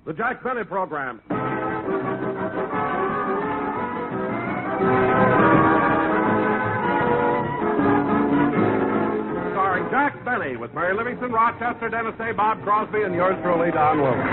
The Jack Benny Program. Starring Jack Benny with Mary Livingston, Rochester, Dennis A., Bob Crosby, and yours truly, Don Wilson.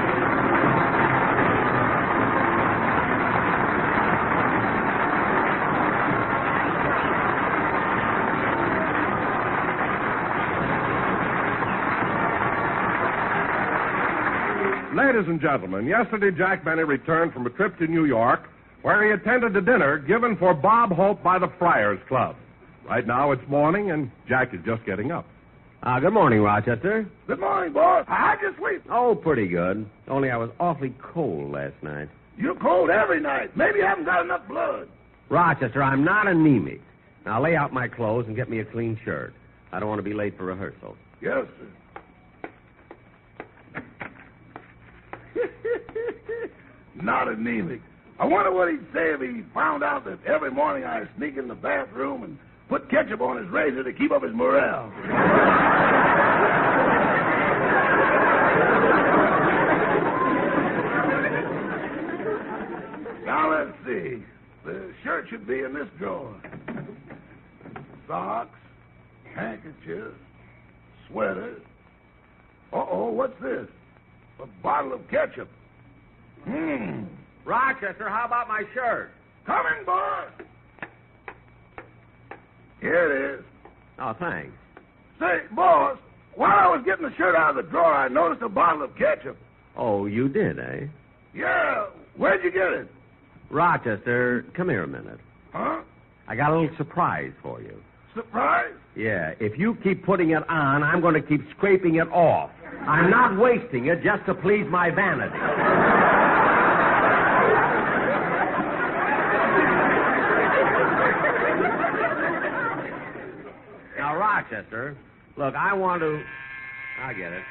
Ladies and gentlemen, yesterday Jack Benny returned from a trip to New York where he attended a dinner given for Bob Hope by the Friars Club. Right now it's morning, and Jack is just getting up. Good morning, Rochester. Good morning, boss. How'd you sleep? Oh, pretty good. Only I was awfully cold last night. You're cold every night. Maybe you haven't got enough blood. Rochester, I'm not anemic. Now lay out my clothes and get me a clean shirt. I don't want to be late for rehearsal. Yes, sir. Not anemic. I wonder what he'd say if he found out that every morning I sneak in the bathroom and put ketchup on his razor to keep up his morale. Now, let's see. The shirt should be in this drawer. Socks, handkerchiefs, sweaters. Uh-oh, what's this? A bottle of ketchup. Rochester, how about my shirt? Coming, boy. Here it is. Oh, thanks. Say, boss, while I was getting the shirt out of the drawer, I noticed a bottle of ketchup. Oh, you did, eh? Yeah. Where'd you get it? Rochester, come here a minute. Huh? I got a little surprise for you. Surprise? Yeah, if you keep putting it on, I'm going to keep scraping it off. I'm not wasting it just to please my vanity. Now, Rochester, look, I get it.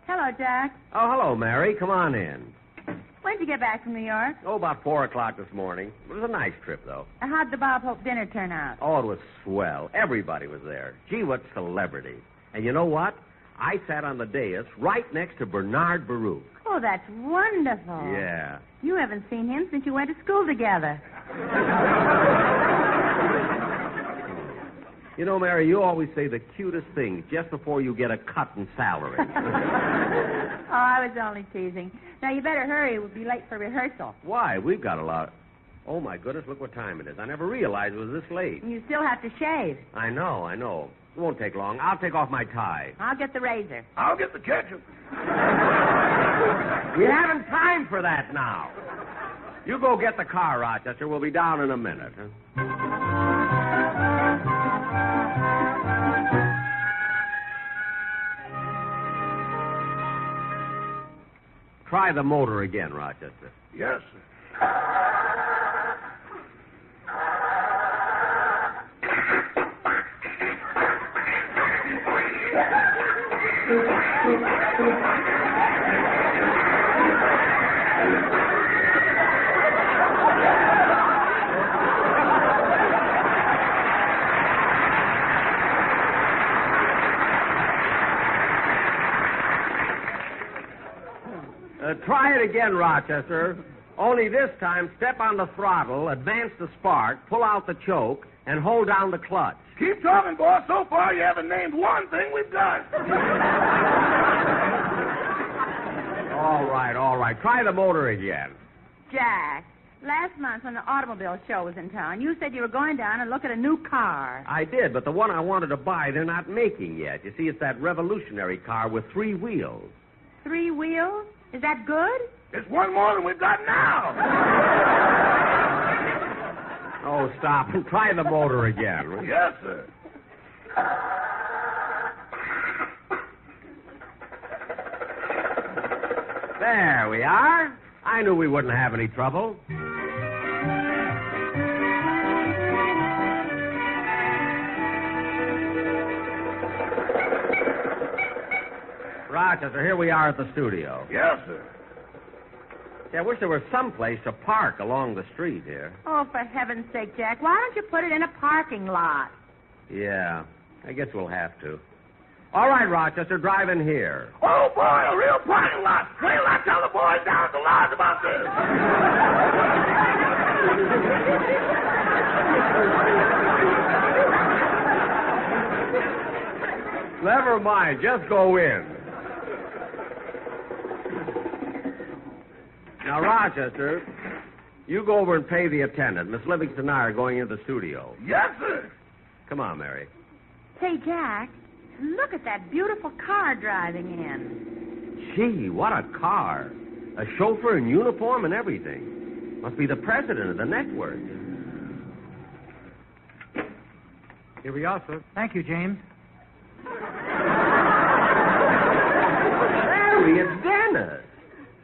Hello, Jack. Oh, hello, Mary. Come on in. When'd you get back from New York? Oh, about 4 o'clock this morning. It was a nice trip, though. How'd the Bob Hope dinner turn out? Oh, it was swell. Everybody was there. Gee, what celebrities. And you know what? I sat on the dais right next to Bernard Baruch. Oh, that's wonderful. Yeah. You haven't seen him since you went to school together. You know, Mary, you always say the cutest things just before you get a cut in salary. Oh, I was only teasing. Now, you better hurry. We'll be late for rehearsal. Why? We've got a lot. Oh, my goodness, look what time it is. I never realized it was this late. You still have to shave. I know. It won't take long. I'll take off my tie. I'll get the razor. I'll get the ketchup. We haven't time for that now. You go get the car, Rochester. We'll be down in a minute. Huh? Try the motor again, Rochester. Yes, sir. Try it again, Rochester. Only this time, step on the throttle, advance the spark, pull out the choke, and hold down the clutch. Keep talking, boss. So far, you haven't named one thing we've done. All right. Try the motor again. Jack, last month when the automobile show was in town, you said you were going down and look at a new car. I did, but the one I wanted to buy, they're not making yet. You see, it's that revolutionary car with 3 wheels. 3 wheels? Is that good? It's one more than we've got now. Oh, stop and try the motor again. Yes, sir. There we are. I knew we wouldn't have any trouble. Rochester, here we are at the studio. Yes, sir. Yeah, I wish there was some place to park along the street here. Oh, for heaven's sake, Jack, why don't you put it in a parking lot? Yeah, I guess we'll have to. All right, Rochester, drive in here. Oh, boy, a real parking lot. Wait till I tell the boys down at the lodge about this. Never mind. Just go in. Now, Rochester, you go over and pay the attendant. Miss Livingston and I are going into the studio. Yes, sir. Come on, Mary. Say, Jack, look at that beautiful car driving in. Gee, what a car. A chauffeur in uniform and everything. Must be the president of the network. Here we are, sir. Thank you, James. Mary, it's Dennis.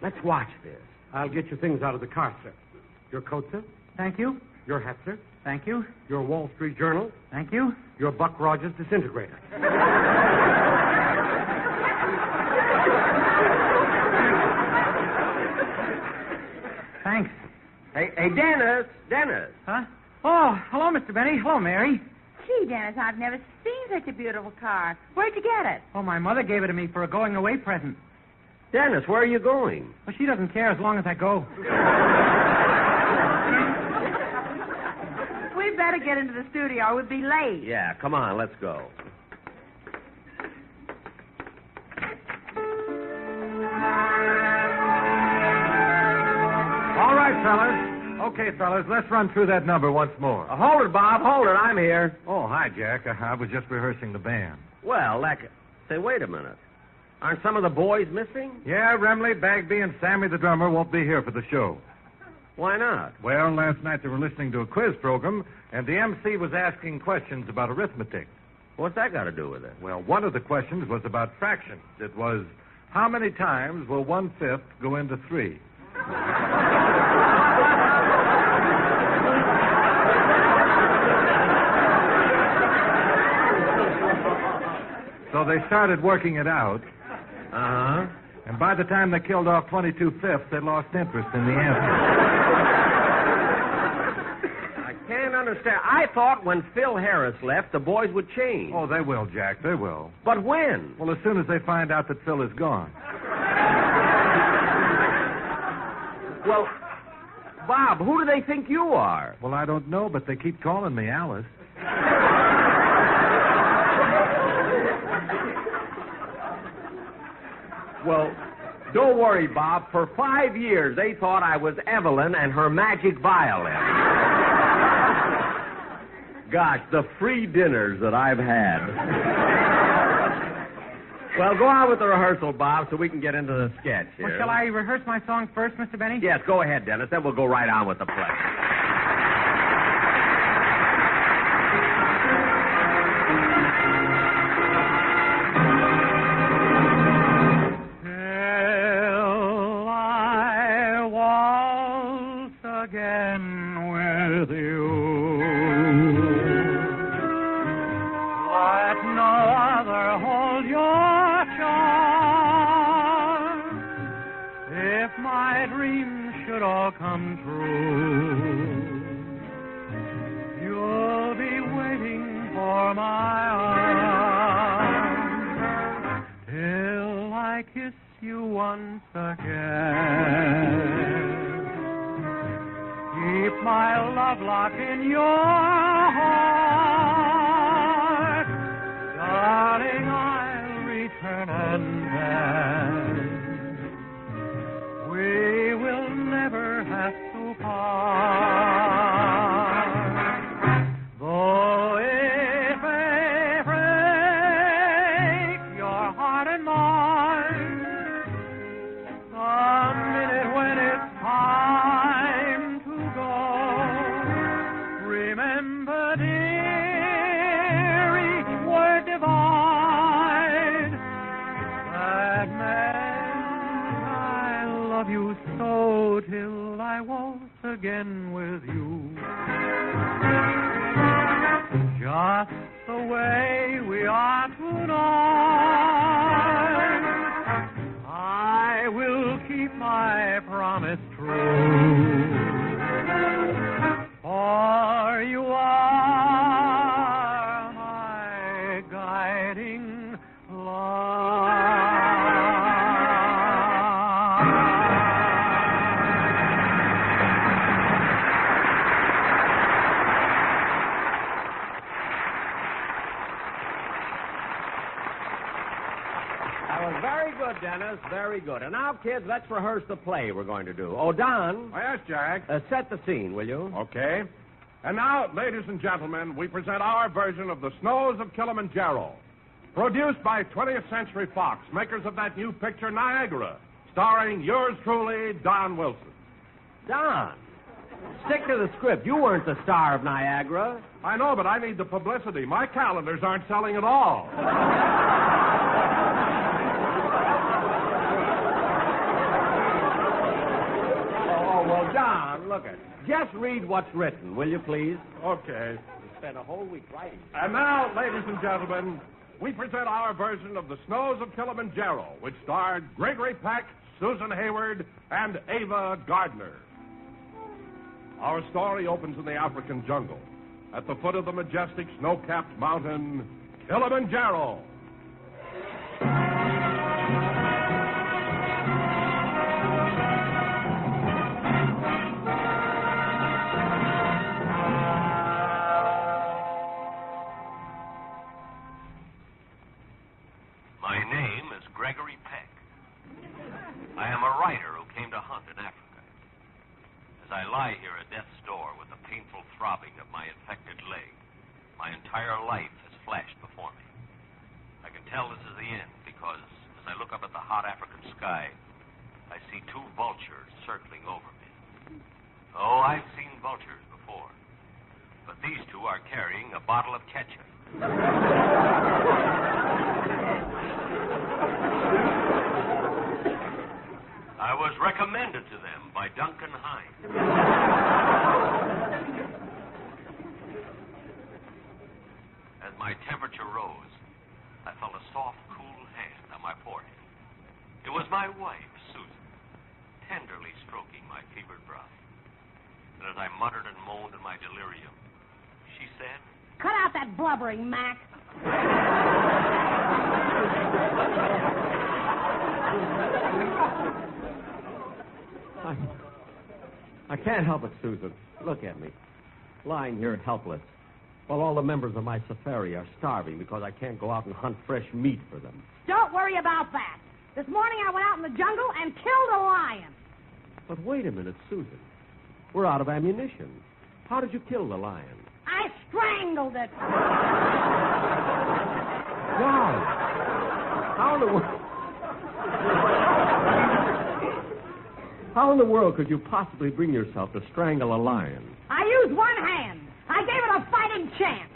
Let's watch this. I'll get your things out of the car, sir. Your coat, sir. Thank you. Your hat, sir. Thank you. Your Wall Street Journal. Thank you. Your Buck Rogers disintegrator. Thanks. Hey, Dennis. Dennis. Huh? Oh, hello, Mr. Benny. Hello, Mary. Gee, Dennis, I've never seen such a beautiful car. Where'd you get it? Oh, my mother gave it to me for a going-away present. Dennis, where are you going? Well, she doesn't care as long as I go. We'd better get into the studio or we'll be late. Yeah, come on, let's go. All right, fellas. Okay, fellas, let's run through that number once more. Hold it, Bob. Hold it. I'm here. Oh, hi, Jack. I was just rehearsing the band. Well, say, wait a minute. Aren't some of the boys missing? Yeah, Remley, Bagby, and Sammy the drummer won't be here for the show. Why not? Well, last night they were listening to a quiz program, and the MC was asking questions about arithmetic. What's that got to do with it? Well, one of the questions was about fractions. It was, how many times will 1/5 go into 3? So they started working it out. Uh-huh. And by the time they killed off 22/5, they lost interest in the answer. I can't understand. I thought when Phil Harris left, the boys would change. Oh, they will, Jack. They will. But when? Well, as soon as they find out that Phil is gone. Well, Bob, who do they think you are? Well, I don't know, but they keep calling me Alice. Well, don't worry, Bob. For 5 years, they thought I was Evelyn and her magic violin. Gosh, the free dinners that I've had. Well, go on with the rehearsal, Bob, so we can get into the sketch here. Well, shall I rehearse my song first, Mr. Benny? Yes, go ahead, Dennis. Then we'll go right on with the play. Come true. You'll be waiting for my arms till I kiss you once again. Keep my love lock in your heart, darling. I'll return and then we will never have to part. Though it may break your heart and mine, the minute when it's time to go, remember, dear, each word divine, that man, I love you so till I waltz again with you. Just the way we are tonight, I will keep my promise true. For you are my guiding Very good, Dennis. Very good. And now, kids, let's rehearse the play we're going to do. Oh, Don, Oh, yes, Jack. set the scene, will you? Okay. And now, ladies and gentlemen, we present our version of The Snows of Kilimanjaro. Produced by 20th Century Fox, makers of that new picture, Niagara, starring yours truly, Don Wilson. Don, stick to the script. You weren't the star of Niagara. I know, but I need the publicity. My calendars aren't selling at all. Oh, well, Don, look it. Just read what's written, will you, please? Okay. You spent a whole week writing. And now, ladies and gentlemen, we present our version of The Snows of Kilimanjaro, which starred Gregory Peck, Susan Hayward, and Ava Gardner. Our story opens in the African jungle, at the foot of the majestic snow-capped mountain, Kilimanjaro. My name is Gregory Peck. I am a writer who came to hunt in Africa. As I lie here at death's door with the painful throbbing of my infected leg, my entire life has flashed before me. I can tell this is the end because as I look up at the hot African sky, I see two vultures circling over me. Oh, I've seen vultures before, but these two are carrying a bottle of ketchup. I was recommended to them by Duncan Hines. As my temperature rose, I felt a soft, cool hand on my forehead. It was my wife, Susan, tenderly stroking my fevered brow. And as I muttered and moaned in my delirium, she said, Cut out that blubbering, Mac. I can't help it, Susan. Look at me. Lying here helpless, while all the members of my safari are starving because I can't go out and hunt fresh meat for them. Don't worry about that. This morning I went out in the jungle and killed a lion. But wait a minute, Susan. We're out of ammunition. How did you kill the lion? I strangled it. Why? How in the world could you possibly bring yourself to strangle a lion? I used one hand. I gave it a fighting chance.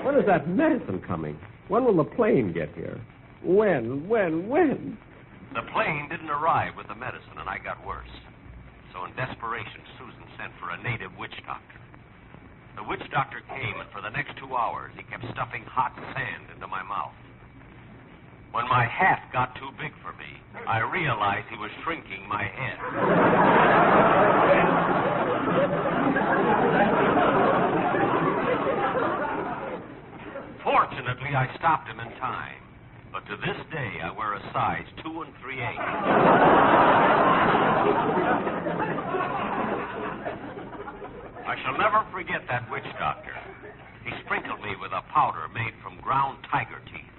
When is that medicine coming? When will the plane get here? When? The plane didn't arrive with the medicine, and I got worse. So in desperation, Susan sent for a native witch doctor. The witch doctor came, and for the next 2 hours, he kept stuffing hot sand into my mouth. When my hat got too big for me, I realized he was shrinking my head. Fortunately, I stopped him in time. But to this day, I wear a size 2 3/8. I shall never forget that witch doctor. He sprinkled me with a powder made from ground tiger teeth.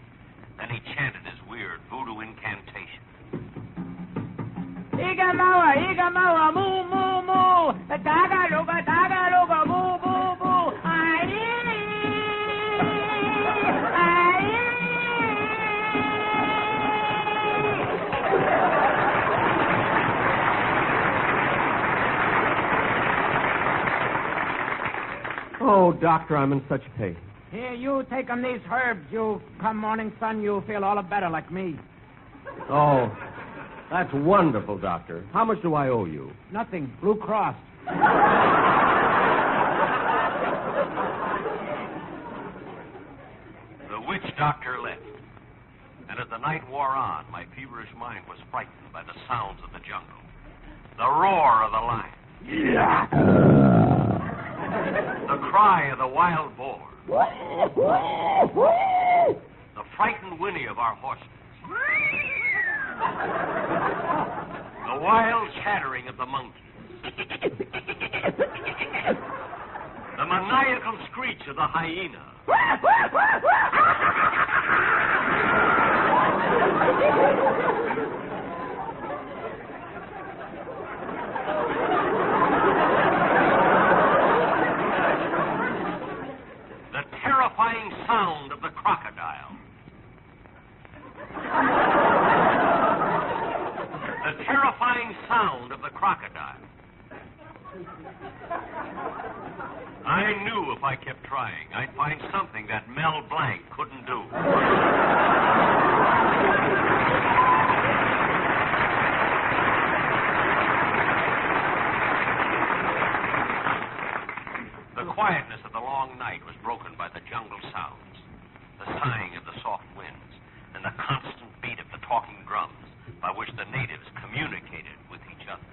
Then he chanted his weird voodoo incantation. Iga mawa, moo, moo, moo. Daga, loga, moo, moo, moo. Oh, doctor, I'm in such pain. Here, you take 'em these herbs. You come morning sun, you'll feel all better like me. Oh, that's wonderful, doctor. How much do I owe you? Nothing. Blue Cross. The witch doctor left. And as the night wore on, my feverish mind was frightened by the sounds of the jungle. The roar of the lion. The cry of the wild boar. The frightened whinny of our horses. The wild chattering of the monkeys. The maniacal screech of the hyena. The terrifying sound of the crocodile. The terrifying sound of the crocodile. I knew if I kept trying, I'd find something that Mel Blanc couldn't do. The quietness of the long night was broken by the jungle sounds, the sighing of the soft winds, and the constant beat of the talking drums by which the natives communicated with each other.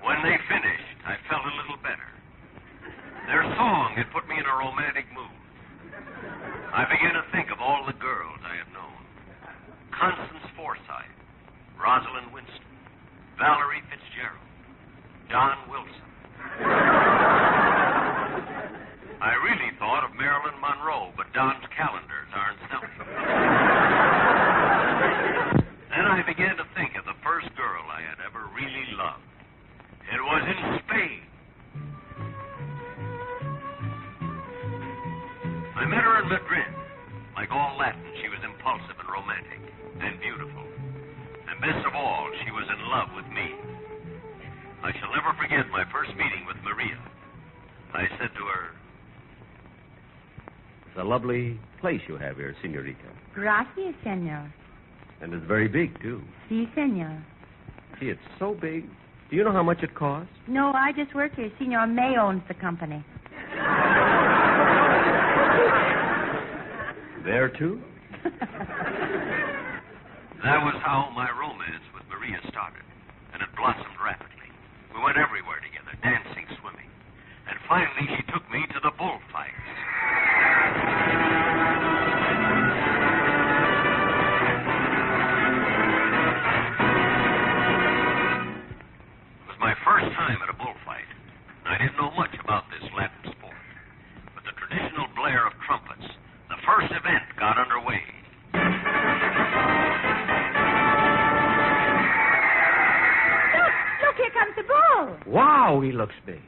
When they finished, I felt a little better. Their song had put me in a romantic mood. I began to think of all the girls I had known. Constance Forsythe, Rosalind Winston, Valerie Fitzgerald, Don Wilson. I really thought of Marilyn Monroe, but Don's calendars aren't selling. Then I began to think of the first girl I had ever really loved. It was in Spain. I met her in Madrid. Like all Latins, she was impulsive and romantic and beautiful. And best of all, she was in love with me. I shall never forget my first meeting with Maria. I said to her, It's a lovely place you have here, senorita. Gracias, senor. And it's very big, too. Si, senor. Gee, it's so big. Do you know how much it costs? No, I just work here. Senor May owns the company. There, too? That was how my romance with Maria started, and it blossomed rapidly. We went everywhere together, dancing, swimming. And finally, she took me to the bullfights. It was my first time at a bullfight. I didn't know much about this Latin sport. But the traditional blare of trumpets, the first event got underway. Look, here comes the bull. Wow, he looks big.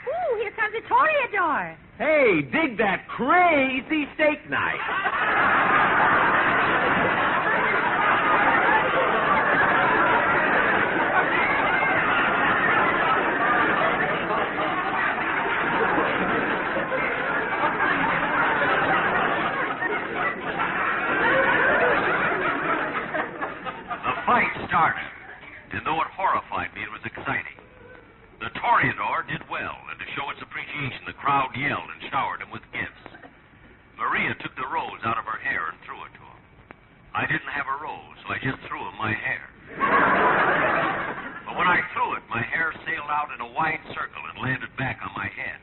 Ooh, here comes the toreador. Hey, dig that crazy steak knife. The fight started, and though it horrified me, it was exciting. The toreador did well, and to show its appreciation, the crowd yelled and showered him with gifts. Maria took the rose out of her hair and threw it to him. I didn't have a rose, so I just threw him my hair. But when I threw it, my hair sailed out in a wide circle and landed back on my head.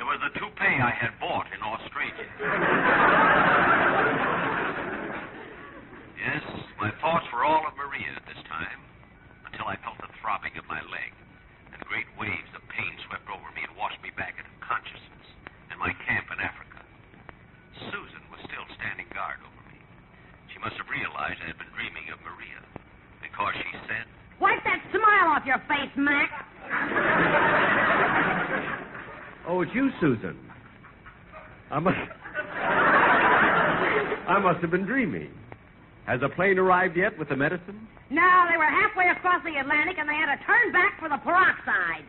It was the toupee I had bought in Australia. Yes, my thoughts were all of Maria at this time, until I felt the throbbing of my leg, and great waves of pain swept over me and washed me back into consciousness in my camp in Africa. Susan was still standing guard over me. She must have realized I had been dreaming of Maria, because she said, Wipe that smile off your face, Mac. Oh, it's you, Susan. I must have been dreaming. Has a plane arrived yet with the medicine? No, they were halfway across the Atlantic and they had to turn back for the peroxide.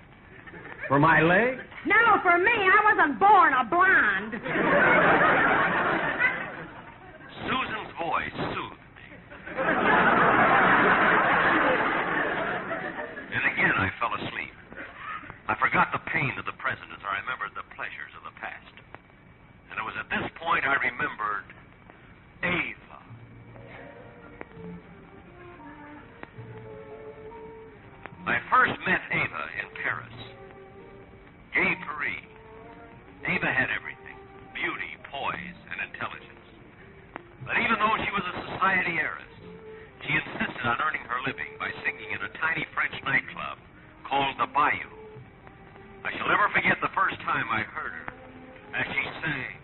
For my leg? No, for me. I wasn't born a blonde. Susan's voice soothed me. And again I fell asleep. I forgot the pain of the present as I remembered the pleasures of the past. And it was at this point I remembered Ava. I first met Ava in Paris. Gay Paris. Ava had everything. Beauty, poise, and intelligence. But even though she was a society heiress, she insisted on earning her living by singing in a tiny French nightclub called the Bayou. forget the first time I heard her as she sang.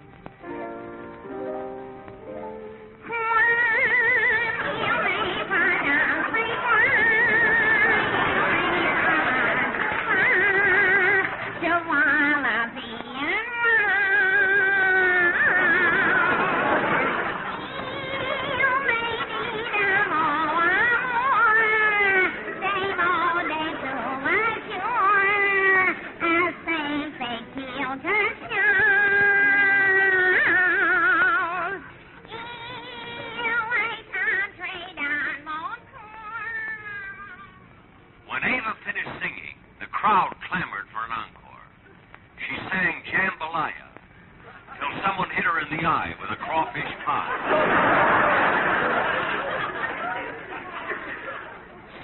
When Ava finished singing, the crowd clamored for an encore. She sang Jambalaya till someone hit her in the eye with a crawfish pie.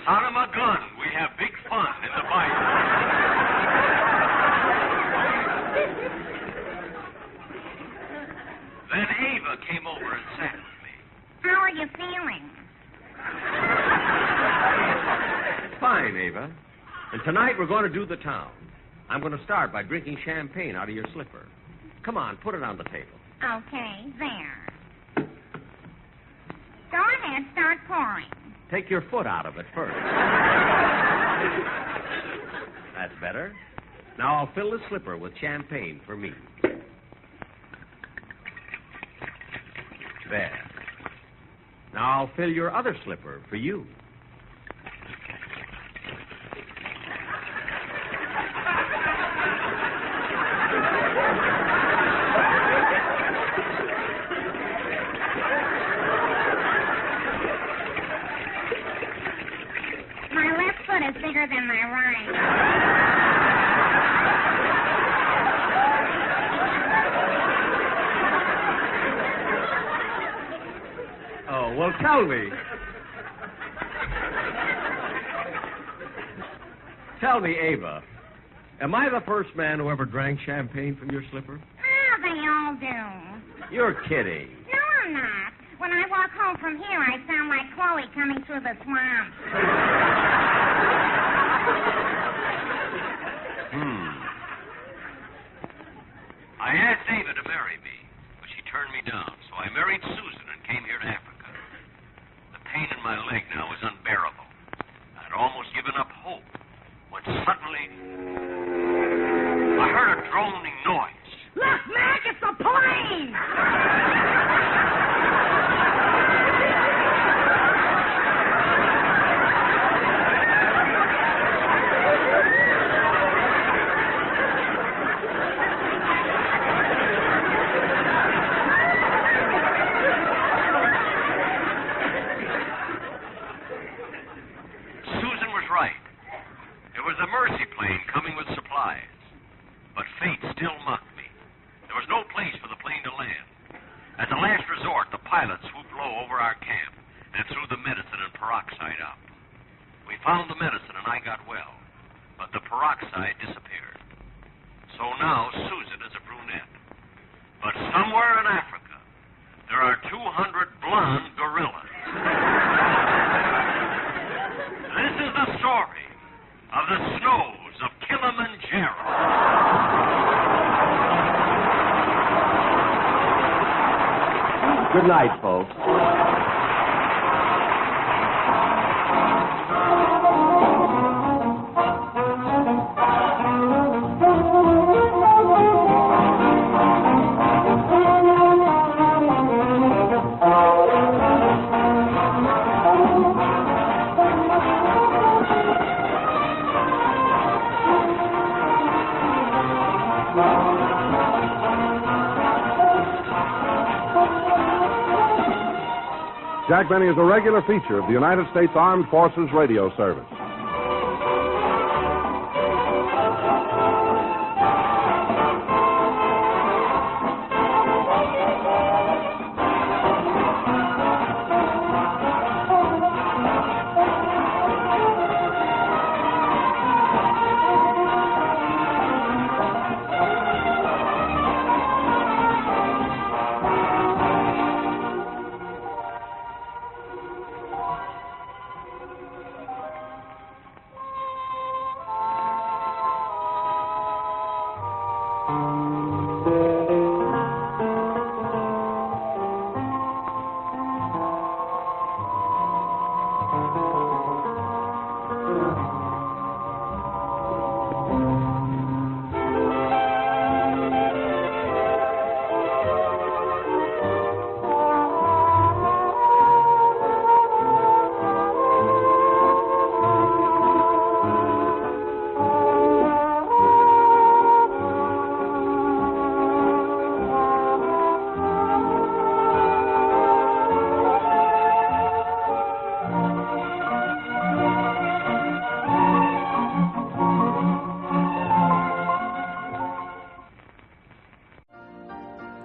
Son of a gun, we have big fun in the Bible. Then Ava came over and sat with me. How are you feeling? Fine, Ava. And tonight we're going to do the town. I'm going to start by drinking champagne out of your slipper. Come on, put it on the table. Okay, there. Go ahead, start pouring. Take your foot out of it first. That's better. Now I'll fill the slipper with champagne for me. There. Now I'll fill your other slipper for you. My left foot is bigger than my right. Oh, well, tell me. Tell me, Ava, am I the first man who ever drank champagne from your slipper? Oh, they all do. You're kidding. No, I'm not. When I walk home from here, I sound like Chloe coming through the swamp. I asked Ava to marry me, but she turned me down, so I married Susan and came here to Africa. The pain in my leg now is unbearable. I'd almost given up hope when suddenly I heard a droning noise. Look, Mac, it's the plane! Susan was right. It was a mercy plane coming with supplies. But fate still mocked me. There was no place for the plane to land. As a last resort, the pilot swooped low over our camp and threw the medicine and peroxide up. We found the medicine and I got well, but the peroxide disappeared. So now Susan is a brunette. But somewhere in Africa, there are 200 blonde gorillas. This is the story of the snows of Kilimanjaro. Good night, folks. Jack Benny is a regular feature of the United States Armed Forces Radio Service.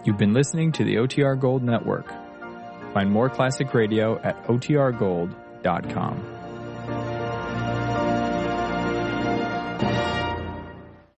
You've been listening to the OTR Gold Network. Find more classic radio at otrgold.com.